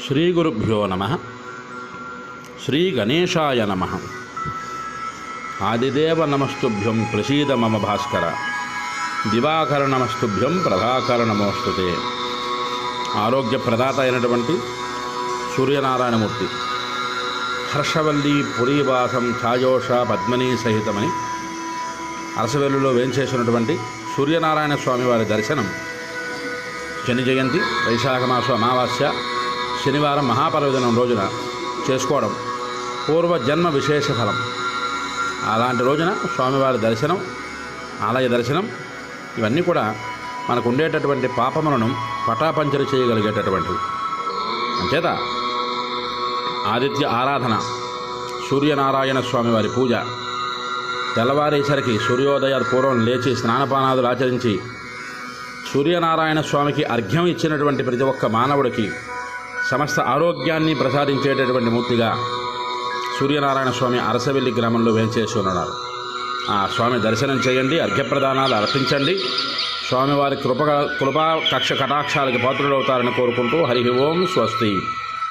శ్రీగురుభ్యో నమః. శ్రీ గణేశాయ నమః. ఆదిదేవ నమస్తుభ్యం ప్రసీద మమ భాస్కర. దివాకర నమస్తుభ్యం ప్రభాకర నమోస్తుతే. ఆరోగ్యప్రదాత అయినటువంటి సూర్యనారాయణమూర్తి హర్షవల్లి పురీవాసం ఛాయోష పద్మిని సహితమని అరసవెల్లులో వేంచేసినటువంటి సూర్యనారాయణ స్వామివారి దర్శనం శని జయంతి వైశాఖ మాస అమావాస్య శనివారం మహాపర్వదినం రోజున చేసుకోవడం పూర్వజన్మ విశేష ఫలం. అలాంటి రోజున స్వామివారి దర్శనం, ఆలయ దర్శనం ఇవన్నీ కూడా మనకు ఉండేటటువంటి పాపములను పటాపంచలు చేయగలిగేటటువంటివి. అంచేత ఆదిత్య ఆరాధన, సూర్యనారాయణ స్వామివారి పూజ, తెల్లవారేసరికి సూర్యోదయ పూర్వం లేచి స్నానపానాదులు ఆచరించి సూర్యనారాయణ స్వామికి అర్ఘ్యం ఇచ్చినటువంటి ప్రతి ఒక్క మానవుడికి సమస్త ఆరోగ్యాన్ని ప్రసాదించేటటువంటి మూర్తిగా సూర్యనారాయణ స్వామి అరసవెల్లి గ్రామంలో వేంచేసి ఉన్నారు. ఆ స్వామి దర్శనం చేయండి, అర్ఘ్యప్రదానాలు అర్పించండి. స్వామివారి కృపా కటాక్షాలకి పాత్రులవుతారని కోరుకుంటూ హరి ఓం స్వస్తి.